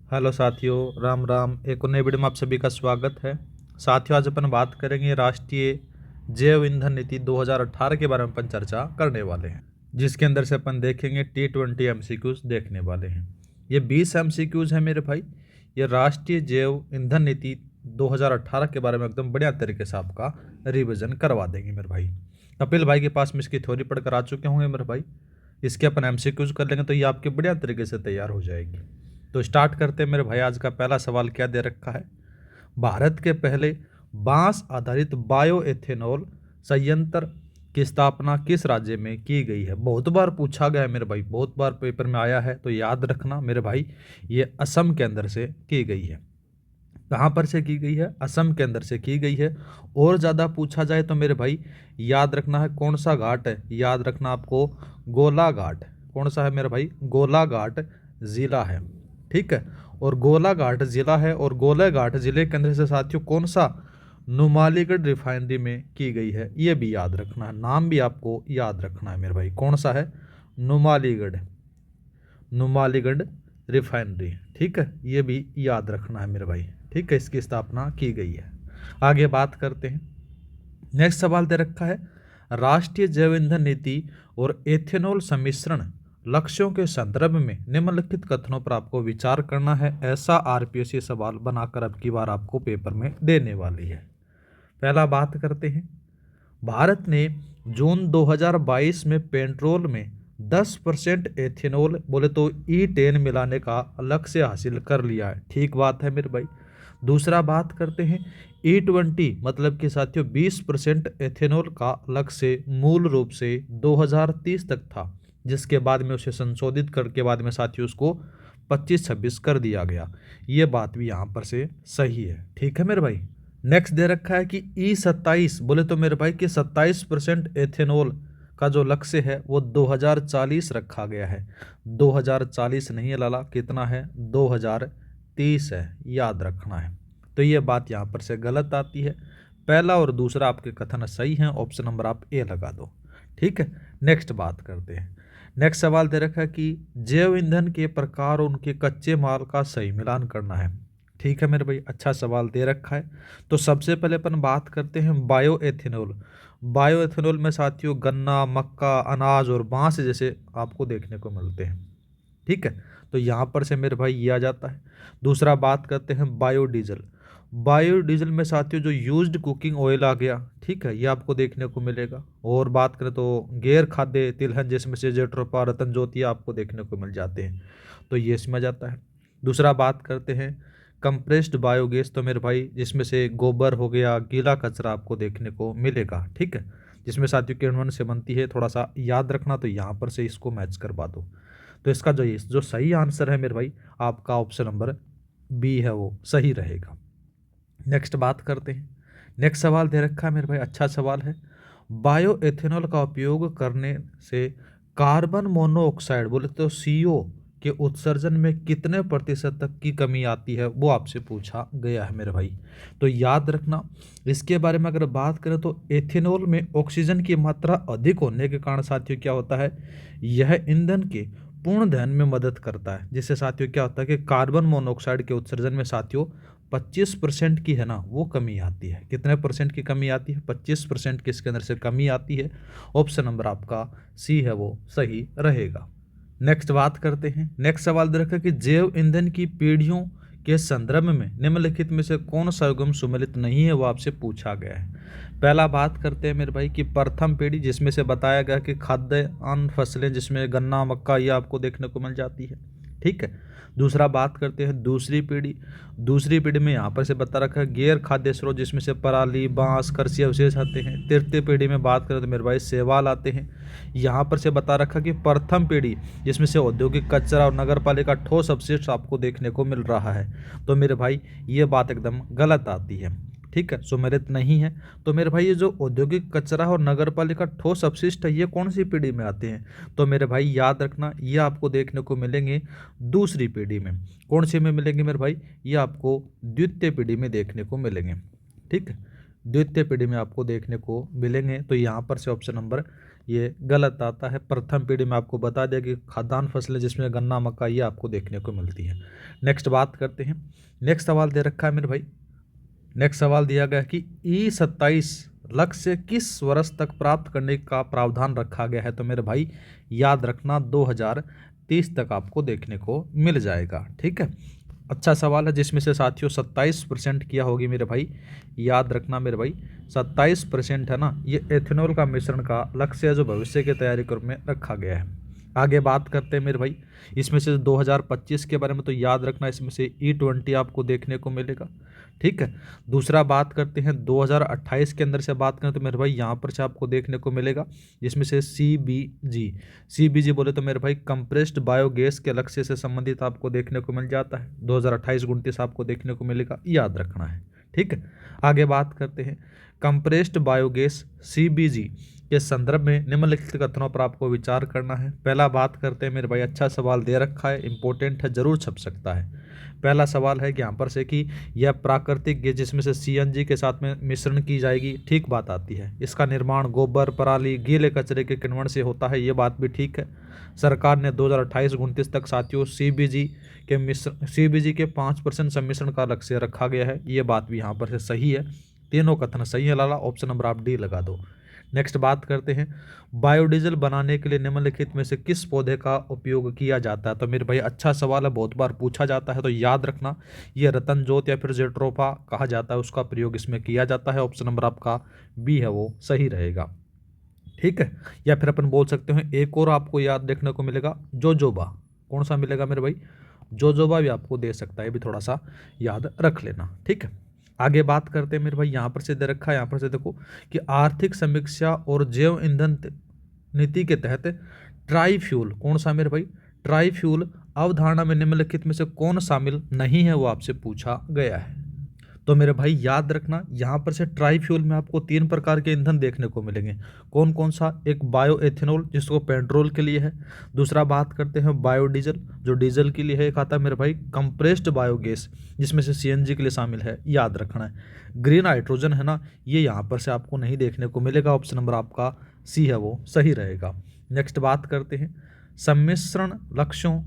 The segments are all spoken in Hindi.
हेलो साथियों, राम राम। एक और नए वीडियो में आप सभी का स्वागत है। साथियों, आज अपन बात करेंगे राष्ट्रीय जैव ईंधन नीति 2018 के बारे में अपन चर्चा करने वाले हैं, जिसके अंदर से अपन देखेंगे T20 एमसीक्यूज देखने वाले हैं। ये 20 एमसीक्यूज है मेरे भाई। ये राष्ट्रीय जैव ईंधन नीति 2018 के बारे में एकदम बढ़िया तरीके से आपका रिविजन करवा देंगे मेरे भाई। कपिल भाई के पास में इसकी थ्योरी पढ़कर आ चुके होंगे मेरे भाई। इसके अपन एमसीक्यूज कर लेंगे तो ये आपके बढ़िया तरीके से तैयार हो जाएगी। तो स्टार्ट करते हैं मेरे भाई। आज का पहला सवाल क्या दे रखा है? भारत के पहले बांस आधारित बायो एथेनॉल संयंत्र की स्थापना किस राज्य में की गई है? बहुत बार पूछा गया है मेरे भाई, बहुत बार पेपर में आया है, तो याद रखना मेरे भाई, ये असम के अंदर से की गई है। कहाँ पर से की गई है? असम के अंदर से की गई है। और ज़्यादा पूछा जाए तो मेरे भाई याद रखना है कौन सा घाट है, याद रखना आपको गोलाघाट। कौन सा है मेरे भाई? गोलाघाट जिला है, ठीक है। और गोलाघाट जिला है, और गोलाघाट जिले के अंदर से साथियों कौन सा? नुमालीगढ़ रिफाइनरी में की गई है, ये भी याद रखना है। नाम भी आपको याद रखना है मेरे भाई। कौन सा है? नुमालीगढ़, नुमालीगढ़ रिफाइनरी, ठीक है। ये भी याद रखना है मेरे भाई, ठीक है। इसकी स्थापना की गई है। आगे बात करते हैं। नेक्स्ट सवाल दे रखा है, राष्ट्रीय जैव ईंधन नीति और एथेनॉल सम्मिश्रण लक्ष्यों के संदर्भ में निम्नलिखित कथनों पर आपको विचार करना है। ऐसा आरपीएससी सवाल बनाकर अब की बार आपको पेपर में देने वाली है। पहला बात करते हैं, भारत ने जून 2022 में पेट्रोल में 10% एथेनॉल बोले तो E10 मिलाने का लक्ष्य हासिल कर लिया है। ठीक बात है मेरे भाई। दूसरा बात करते हैं, E20 मतलब कि साथियों 20% एथेनॉल का लक्ष्य मूल रूप से 2030 तक था, जिसके बाद में उसे संशोधित करके बाद में साथियों उसको 25-26 कर दिया गया। ये बात भी यहाँ पर से सही है, ठीक है मेरे भाई। नेक्स्ट दे रखा है कि E27 बोले तो मेरे भाई कि 27% एथेनॉल का जो लक्ष्य है वो 2040 रखा गया है। 2040 नहीं है लाला, कितना है? 2030 है, याद रखना है। तो ये बात यहाँ पर से गलत आती है। पहला और दूसरा आपके कथन सही हैं, ऑप्शन नंबर आप ए लगा दो, ठीक है। नेक्स्ट बात करते हैं। नेक्स्ट सवाल दे रखा है कि जैव ईंधन के प्रकार और उनके कच्चे माल का सही मिलान करना है। ठीक है मेरे भाई, अच्छा सवाल दे रखा है। तो सबसे पहले अपन बात करते हैं बायो एथेनॉल। बायो एथेनॉल में साथियों गन्ना, मक्का, अनाज और बांस जैसे आपको देखने को मिलते हैं, ठीक है। तो यहाँ पर से मेरे भाई ये आ जाता है। दूसरा बात करते हैं बायोडीजल। बायोडीजल में साथियों जो यूज्ड कुकिंग ऑयल आ गया, ठीक है, ये आपको देखने को मिलेगा। और बात करें तो गैर खाद्य तिलहन जिसमें से जेट्रोफा, रतन ज्योति आपको देखने को मिल जाते हैं, तो ये इसमें जाता है। दूसरा बात करते हैं कंप्रेस्ड बायोगैस। तो मेरे भाई जिसमें से गोबर हो गया, गीला कचरा आपको देखने को मिलेगा, ठीक है, जिसमें साथियों किण्वन से बनती है। थोड़ा सा याद रखना, तो यहाँ पर से इसको मैच करवा दो। तो इसका जो सही आंसर है मेरे भाई, आपका ऑप्शन नंबर बी है, वो सही रहेगा। नेक्स्ट बात करते हैं। नेक्स्ट सवाल दे रखा है मेरे भाई, अच्छा सवाल है। बायो एथेनॉल का उपयोग करने से कार्बन मोनोऑक्साइड बोले तो CO के उत्सर्जन में कितने प्रतिशत तक की कमी आती है, वो आपसे पूछा गया है मेरे भाई। तो याद रखना, इसके बारे में अगर बात करें तो एथेनॉल में ऑक्सीजन की मात्रा अधिक होने के कारण साथियों क्या होता है, यह ईंधन के पूर्ण दहन में मदद करता है, जिससे साथियों क्या होता है कि कार्बन मोनोऑक्साइड के उत्सर्जन में साथियों 25% की है ना वो कमी आती है। कितने परसेंट की कमी आती है? 25% की इसके अंदर से कमी आती है। ऑप्शन नंबर आपका सी है, वो सही रहेगा। नेक्स्ट बात करते हैं। नेक्स्ट सवाल दे रखा है कि जैव ईंधन की पीढ़ियों के संदर्भ में निम्नलिखित में से कौन सा युग्म सुमेलित नहीं है, वो आपसे पूछा गया है। पहला बात करते हैं मेरे भाई कि प्रथम पीढ़ी, जिसमें से बताया गया कि खाद्य अन्न फसलें जिसमें गन्ना, मक्का ये आपको देखने को मिल जाती है, ठीक है। दूसरा बात करते हैं दूसरी पीढ़ी। दूसरी पीढ़ी में यहाँ पर से बता रखा है गैर खाद्य स्रोत, जिसमें से पराली, बांस, कृषि अवशेष आते हैं। तृतीय पीढ़ी में बात करें तो मेरे भाई शैवाल आते हैं। यहाँ पर से बता रखा कि प्रथम पीढ़ी जिसमें से औद्योगिक कचरा और नगर पालिका ठोस अपशिष्ट आपको देखने को मिल रहा है। तो मेरे भाई ये बात एकदम गलत आती है, ठीक है, सुमेलित नहीं है। तो मेरे भाई ये जो औद्योगिक कचरा और नगर पालिका ठोस अपशिष्ट है, ये कौन सी पीढ़ी में आते हैं? तो मेरे भाई याद रखना, ये आपको देखने को मिलेंगे दूसरी पीढ़ी में। कौन सी में मिलेंगे मेरे भाई? ये आपको द्वितीय पीढ़ी में देखने को मिलेंगे, ठीक है, द्वितीय पीढ़ी में आपको देखने को मिलेंगे। तो यहाँ पर से ऑप्शन नंबर ये गलत आता है। प्रथम पीढ़ी में आपको बता दिया कि खाद्यान्न फसलें जिसमें गन्ना मक्का ये आपको देखने को मिलती है। नेक्स्ट बात करते हैं। नेक्स्ट सवाल दे रखा है मेरे भाई, नेक्स्ट सवाल दिया गया कि E27 लक्ष्य किस वर्ष तक प्राप्त करने का प्रावधान रखा गया है। तो मेरे भाई याद रखना 2030 तक आपको देखने को मिल जाएगा। ठीक है, अच्छा सवाल है जिसमें से साथियों 27% किया होगी मेरे भाई। याद रखना मेरे भाई 27% है ना, ये एथेनॉल का मिश्रण का लक्ष्य है जो भविष्य की तैयारी के रूप में रखा गया है। आगे बात करते हैं मेरे भाई, इसमें से 2025 के बारे में तो याद रखना इसमें से E20 आपको देखने को मिलेगा। ठीक है, दूसरा बात करते हैं 2028 के अंदर से बात करें तो मेरे भाई यहाँ पर से आपको देखने को मिलेगा जिसमें से CBG बोले तो मेरे भाई कंप्रेस्ड बायोगैस के लक्ष्य से संबंधित आपको देखने को मिल जाता है। 2028-29 आपको देखने को मिलेगा, याद रखना है। ठीक है, आगे बात करते हैं कंप्रेस्ड बायोगैस CBG के संदर्भ में निम्नलिखित कथनों पर आपको विचार करना है। पहला बात करते हैं मेरे भाई, अच्छा सवाल दे रखा है, इंपॉर्टेंट है, जरूर छप सकता है। पहला सवाल है कि यहाँ पर से कि यह प्राकृतिक गैस जिसमें से CNG के साथ में मिश्रण की जाएगी, ठीक बात आती है। इसका निर्माण गोबर पराली गीले कचरे के किण्वन से होता है, ये बात भी ठीक है। सरकार ने 2028-29 तक साथियों CBG के 5% सम्मिश्रण का लक्ष्य रखा गया है, ये बात भी यहाँ पर से सही है। तीनों कथन सही है लाला, ऑप्शन नंबर आप डी लगा दो। नेक्स्ट बात करते हैं बायोडीजल बनाने के लिए निम्नलिखित में से किस पौधे का उपयोग किया जाता है। तो मेरे भाई अच्छा सवाल है, बहुत बार पूछा जाता है, तो याद रखना ये रतन जोत या फिर जेट्रोफा कहा जाता है, उसका प्रयोग इसमें किया जाता है। ऑप्शन नंबर आपका बी है वो सही रहेगा। ठीक है, या फिर अपन बोल सकते हैं एक और आपको याद देखने को मिलेगा जोजोबा, कौन सा मिलेगा मेरे भाई, जोजोबा भी आपको दे सकता है, भी थोड़ा सा याद रख लेना। ठीक है, आगे बात करते हैं मेरे भाई, यहाँ पर से दे रखा है, यहाँ पर से देखो कि आर्थिक समीक्षा और जैव ईंधन नीति के तहत ट्राईफ्यूल, कौन सा मेरे भाई, ट्राईफ्यूल अवधारणा में निम्नलिखित में से कौन शामिल नहीं है, वो आपसे पूछा गया है। तो मेरे भाई याद रखना यहाँ पर से ट्राईफ्यूल में आपको 3 प्रकार के ईंधन देखने को मिलेंगे। कौन कौन सा, एक बायो एथेनॉल जिसको पेट्रोल के लिए है, दूसरा बात करते हैं बायोडीजल जो डीजल के लिए है, एक आता है मेरे भाई कंप्रेस्ड बायोगैस जिसमें से CNG के लिए शामिल है, याद रखना है। ग्रीन हाइड्रोजन है ना, ये यहाँ पर से आपको नहीं देखने को मिलेगा, ऑप्शन नंबर आपका सी है वो सही रहेगा। नेक्स्ट बात करते हैं सम्मिश्रण लक्ष्यों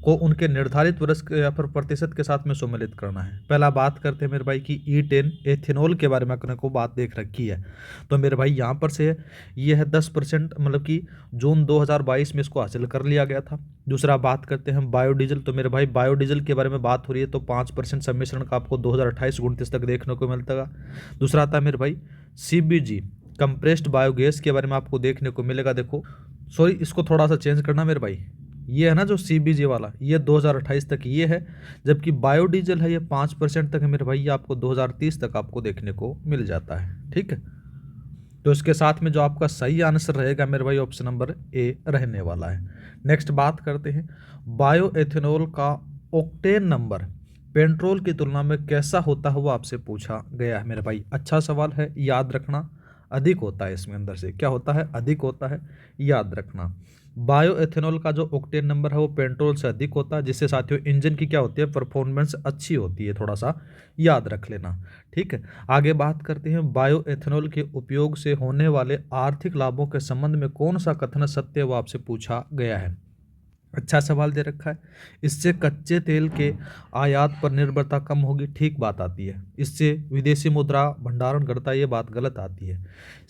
को उनके निर्धारित वर्ष के या फिर प्रतिशत के साथ में सम्मिलित करना है। पहला बात करते हैं मेरे भाई कि E10 एथेनॉल के बारे में अपने को बात देख रखी है, तो मेरे भाई यहाँ पर से ये है 10%, मतलब कि जून 2022 में इसको हासिल कर लिया गया था। दूसरा बात करते हैं बायोडीजल, तो मेरे भाई बायोडीजल के बारे में बात हो रही है तो 5% सम्मिश्रण का आपको 2028-29 तक देखने को मिलता है। दूसरा आता है मेरे भाई CBG कंप्रेस्ड बायोगैस के बारे में आपको देखने को मिलेगा। देखो सॉरी, इसको थोड़ा सा चेंज करना मेरे भाई, ये है ना जो CBG वाला, ये 2028 तक ये है, जबकि बायोडीजल है ये 5% तक है मेरे भाई, ये आपको 2030 तक आपको देखने को मिल जाता है। ठीक है, तो इसके साथ में जो आपका सही आंसर रहेगा मेरे भाई ऑप्शन नंबर ए रहने वाला है। नेक्स्ट बात करते हैं बायो एथेनॉल का ऑक्टेन नंबर पेट्रोल की तुलना में कैसा होता है, वो आपसे पूछा गया है मेरे भाई। अच्छा सवाल है, याद रखना अधिक होता है, इसमें अंदर से क्या होता है, अधिक होता है, याद रखना। बायो एथेनॉल का जो ऑक्टेन नंबर है वो पेट्रोल से अधिक होता है, जिससे साथियों इंजन की क्या होती है, परफॉर्मेंस अच्छी होती है, थोड़ा सा याद रख लेना। ठीक है, आगे बात करते हैं बायो एथेनॉल के उपयोग से होने वाले आर्थिक लाभों के संबंध में कौन सा कथन सत्य है, वो आपसे पूछा गया है। अच्छा सवाल दे रखा है, इससे कच्चे तेल के आयात पर निर्भरता कम होगी, ठीक बात आती है। इससे विदेशी मुद्रा भंडारण घटता है, ये बात गलत आती है।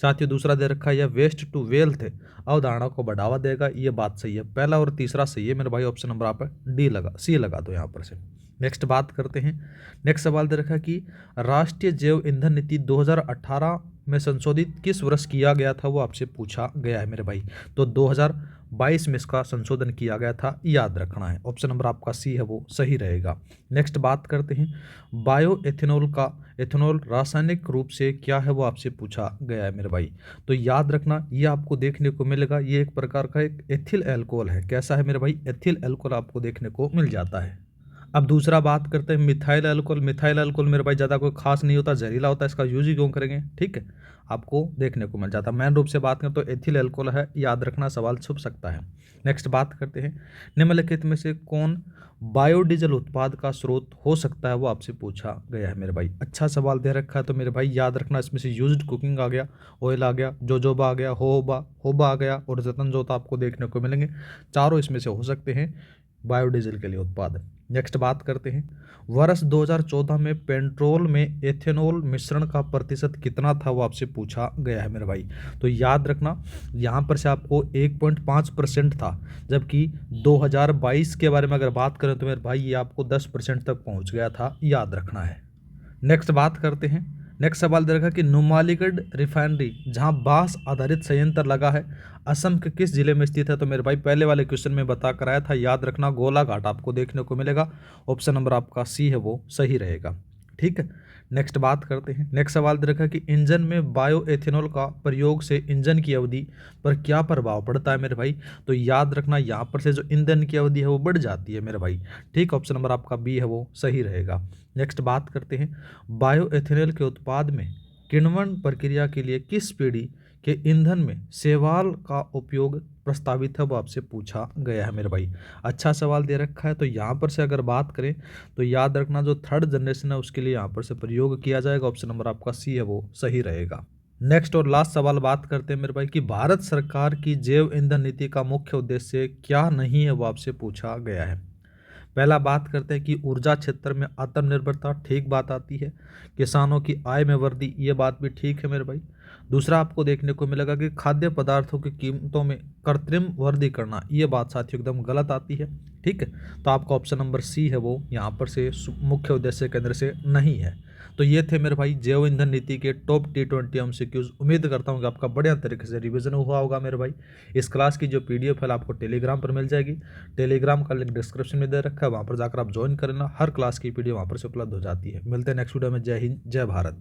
साथ ही दूसरा दे रखा है यह वेस्ट टू वेल्थ अवधारणा को बढ़ावा देगा, ये बात सही है। पहला और तीसरा सही है मेरे भाई, ऑप्शन नंबर आप सी लगा दो यहाँ पर से। नेक्स्ट बात करते हैं, नेक्स्ट सवाल दे रखा है कि राष्ट्रीय जैव ईंधन नीति 2018 में संशोधित किस वर्ष किया गया था, वो आपसे पूछा गया है मेरे भाई। तो 2022 में इसका संशोधन किया गया था, याद रखना है। ऑप्शन नंबर आपका सी है वो सही रहेगा। नेक्स्ट बात करते हैं बायो एथेनॉल का एथेनॉल रासायनिक रूप से क्या है, वो आपसे पूछा गया है मेरे भाई। तो याद रखना ये आपको देखने को मिलेगा, ये एक प्रकार का एक एथिल एल्कोहल है। कैसा है मेरे भाई, एथिल एल्कोहल आपको देखने को मिल जाता है। अब दूसरा बात करते हैं मिथाइल अल्कोहल। मिथाइल अल्कोहल मेरे भाई ज़्यादा कोई खास नहीं होता, जहरीला होता है, इसका यूज ही क्यों करेंगे, ठीक है, आपको देखने को मिल जाता है। मेन रूप से बात करें तो एथिल अल्कोहल है, याद रखना सवाल छुप सकता है। नेक्स्ट बात करते हैं निम्नलिखित में से कौन बायोडीजल उत्पाद का स्रोत हो सकता है, वो आपसे पूछा गया है मेरे भाई। अच्छा सवाल दे रखा है, तो मेरे भाई याद रखना इसमें से यूज्ड कुकिंग आ गया, ऑयल आ गया, जोजोबा आ गया, होबा आ गया और जतन जोता आपको देखने को मिलेंगे। चारों इसमें से हो सकते हैं बायोडीजल के लिए उत्पाद। नेक्स्ट बात करते हैं वर्ष 2014 में पेट्रोल में एथेनॉल मिश्रण का प्रतिशत कितना था, वो आपसे पूछा गया है मेरे भाई। तो याद रखना यहाँ पर से आपको 1.5% था, जबकि 2022 के बारे में अगर बात करें तो मेरे भाई ये आपको 10% तक पहुँच गया था, याद रखना है। नेक्स्ट बात करते हैं, नेक्स्ट सवाल दे रखा कि नुमालीगढ़ रिफाइनरी जहां बांस आधारित संयंत्र लगा है असम के किस जिले में स्थित है, तो मेरे भाई पहले वाले क्वेश्चन में बता कर आया था, याद रखना गोलाघाट आपको देखने को मिलेगा। ऑप्शन नंबर आपका सी है वो सही रहेगा, ठीक है। नेक्स्ट बात करते हैं, नेक्स्ट सवाल दे रखा कि इंजन में बायो एथेनॉल का प्रयोग से इंजन की अवधि पर क्या प्रभाव पड़ता है मेरे भाई। तो याद रखना यहाँ पर से जो ईंधन की अवधि है वो बढ़ जाती है मेरे भाई, ठीक। ऑप्शन नंबर आपका बी है वो सही रहेगा। नेक्स्ट बात करते हैं बायो एथेनॉल के उत्पाद में किण्वन प्रक्रिया के लिए किस पीढ़ी के ईंधन में शैवाल का उपयोग प्रस्तावित है, वो आपसे पूछा गया है मेरे भाई। अच्छा सवाल दे रखा है, तो यहाँ पर से अगर बात करें तो याद रखना जो थर्ड जनरेशन है उसके लिए यहाँ पर से प्रयोग किया जाएगा। ऑप्शन नंबर आपका सी है वो सही रहेगा। नेक्स्ट और लास्ट सवाल बात करते हैं मेरे भाई कि भारत सरकार की जैव ईंधन नीति का मुख्य उद्देश्य क्या नहीं है, वो आपसे पूछा गया है। पहला बात करते हैं कि ऊर्जा क्षेत्र में आत्मनिर्भरता, ठीक बात आती है। किसानों की आय में वृद्धि, ये बात भी ठीक है मेरे भाई। दूसरा आपको देखने को मिलेगा कि खाद्य पदार्थों की कीमतों में कृत्रिम वृद्धि करना, ये बात साथियों एकदम गलत आती है, ठीक है। तो आपका ऑप्शन नंबर सी है वो यहाँ पर से मुख्य उद्देश्य केंद्र से नहीं है। तो ये थे मेरे भाई जैव ईंधन नीति के टॉप T20 MCQs। उम्मीद करता हूँ कि आपका बढ़िया तरीके से रिवीजन हुआ होगा मेरे भाई। इस क्लास की जो PDF है आपको टेलीग्राम पर मिल जाएगी। टेलीग्राम का लिंक डिस्क्रिप्शन में दे रखा है, वहाँ पर जाकर आप ज्वाइन कर लेना। हर क्लास की PDF वहाँ पर से उपलब्ध हो जाती है। मिलते हैं नेक्स्ट वीडियो में। जय हिंद, जय भारत।